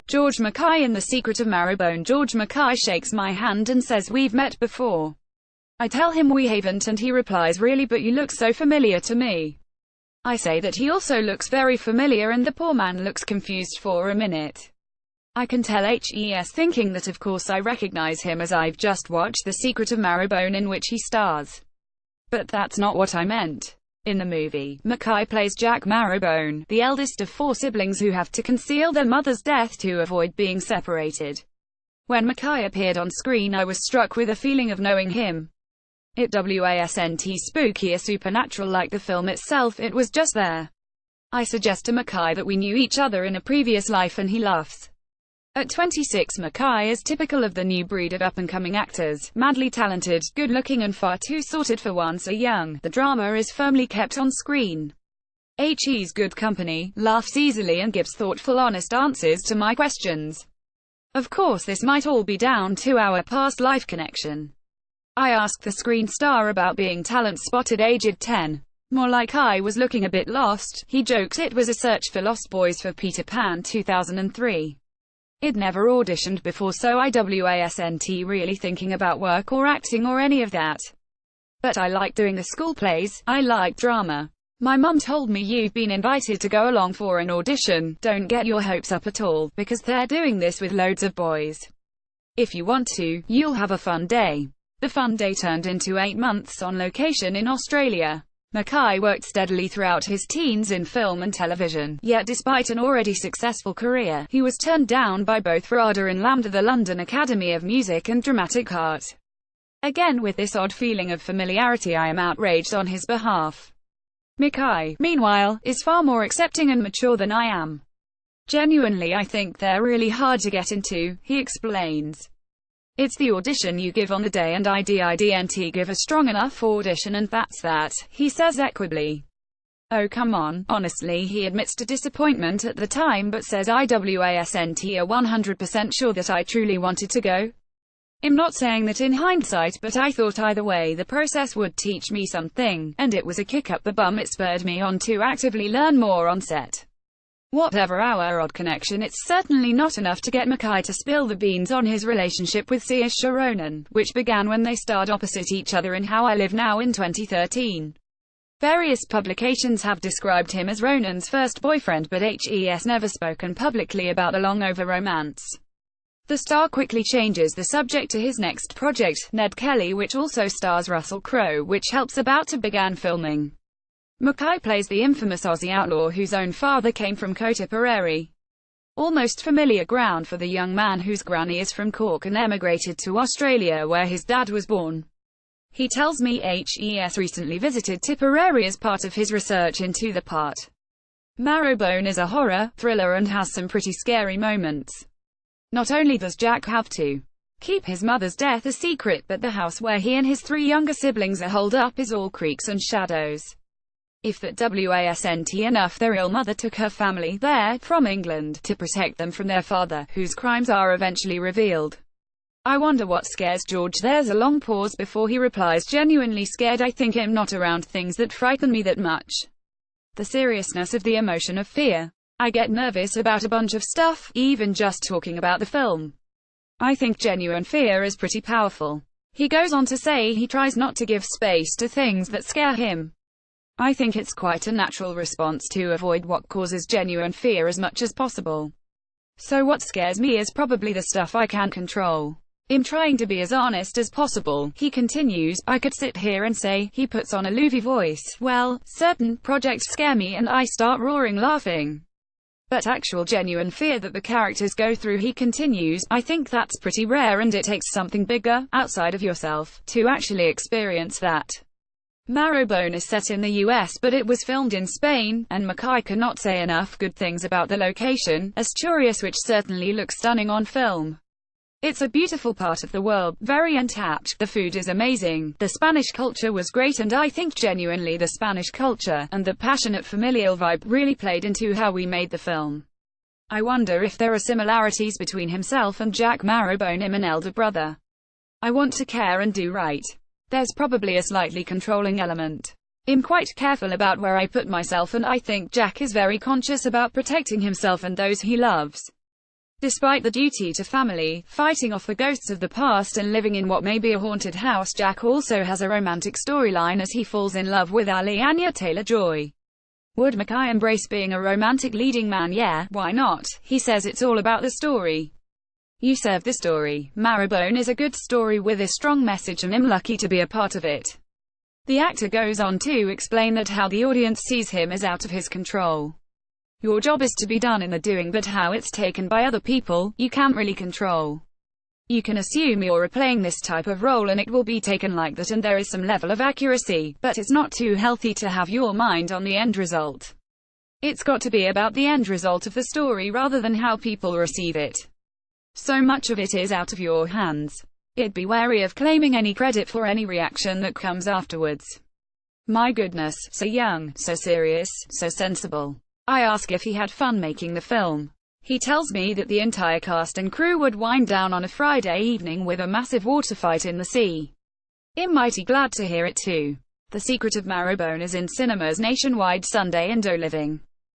George MacKay in The Secret of Marrowbone. George MacKay shakes my hand and says we've met before. I tell him we haven't and he replies, really, but you look so familiar to me. I say that he also looks very familiar and the poor man looks confused for a minute. I can tell he's thinking that of course I recognize him as I've just watched The Secret of Marrowbone in which he stars. But that's not what I meant. In the movie, MacKay plays Jack Marrowbone, the eldest of 4 siblings who have to conceal their mother's death to avoid being separated. When MacKay appeared on screen, I was struck with a feeling of knowing him. It wasn't spooky or supernatural like the film itself, it was just there. I suggest to MacKay that we knew each other in a previous life and he laughs. At 26, MacKay is typical of the new breed of up-and-coming actors, madly talented, good-looking and far too sorted for one so young. The drama is firmly kept on screen. He's good company, laughs easily and gives thoughtful, honest answers to my questions. Of course this might all be down to our past life connection. I asked the screen star about being talent spotted aged 10. More like I was looking a bit lost. He jokes it was a search for lost boys for Peter Pan 2003. I'd never auditioned before, so I wasn't really thinking about work or acting or any of that. But I like doing the school plays, I like drama. My mum told me you've been invited to go along for an audition, don't get your hopes up at all, because they're doing this with loads of boys. If you want to, you'll have a fun day. The fun day turned into 8 months on location in Australia. MacKay worked steadily throughout his teens in film and television, yet despite an already successful career, he was turned down by both RADA and LAMDA, the London Academy of Music and Dramatic Art. Again with this odd feeling of familiarity, I am outraged on his behalf. MacKay, meanwhile, is far more accepting and mature than I am. Genuinely, I think they're really hard to get into, he explains. It's the audition you give on the day and I didn't give a strong enough audition and that's that, he says equably. Oh come on, honestly he admits to disappointment at the time but says I wasn't 100% sure that I truly wanted to go. I'm not saying that in hindsight, but I thought either way the process would teach me something, and it was a kick up the bum. It spurred me on to actively learn more on set. Whatever our odd connection, it's certainly not enough to get MacKay to spill the beans on his relationship with Saoirse Ronan, which began when they starred opposite each other in How I Live Now in 2013. Various publications have described him as Ronan's first boyfriend, but he's never spoken publicly about the long-over romance. The star quickly changes the subject to his next project, Ned Kelly, which also stars Russell Crowe, which helps about to begin filming. MacKay plays the infamous Aussie outlaw whose own father came from Tipperary. Almost familiar ground for the young man whose granny is from Cork and emigrated to Australia where his dad was born. He tells me he's recently visited Tipperary as part of his research into the part. Marrowbone is a horror thriller and has some pretty scary moments. Not only does Jack have to keep his mother's death a secret, but the house where he and his 3 younger siblings are holed up is all creaks and shadows. If that wasn't enough, their ill mother took her family there, from England, to protect them from their father, whose crimes are eventually revealed. I wonder what scares George. There's a long pause before he replies, genuinely scared. I think I'm not around things that frighten me that much. The seriousness of the emotion of fear. I get nervous about a bunch of stuff, even just talking about the film. I think genuine fear is pretty powerful. He goes on to say he tries not to give space to things that scare him. I think it's quite a natural response to avoid what causes genuine fear as much as possible. So what scares me is probably the stuff I can't control. I'm trying to be as honest as possible, he continues. I could sit here and say, he puts on a loopy voice, well, certain projects scare me and I start roaring laughing. But actual genuine fear that the characters go through, he continues, I think that's pretty rare and it takes something bigger, outside of yourself, to actually experience that. Marrowbone is set in the US, but it was filmed in Spain, and MacKay cannot say enough good things about the location, Asturias, which certainly looks stunning on film. It's a beautiful part of the world, very untapped, the food is amazing, the Spanish culture was great, and I think genuinely the Spanish culture, and the passionate familial vibe, really played into how we made the film. I wonder if there are similarities between himself and Jack Marrowbone. I'm an elder brother. I want to care and do right. There's probably a slightly controlling element. I'm quite careful about where I put myself, and I think Jack is very conscious about protecting himself and those he loves. Despite the duty to family, fighting off the ghosts of the past and living in what may be a haunted house, Jack also has a romantic storyline as he falls in love with Ali Anya Taylor-Joy. Would MacKay embrace being a romantic leading man? Yeah, why not? He says it's all about the story. You serve the story. Marrowbone is a good story with a strong message and I'm lucky to be a part of it. The actor goes on to explain that how the audience sees him is out of his control. Your job is to be done in the doing, but how it's taken by other people, you can't really control. You can assume you're replaying this type of role and it will be taken like that, and there is some level of accuracy, but it's not too healthy to have your mind on the end result. It's got to be about the end result of the story rather than how people receive it. So much of it is out of your hands. I'd be wary of claiming any credit for any reaction that comes afterwards. My goodness, so young, so serious, so sensible. I ask if he had fun making the film. He tells me that the entire cast and crew would wind down on a Friday evening with a massive water fight in the sea. I'm mighty glad to hear it too. The Secret of Marrowbone is in cinemas nationwide Sunday and living.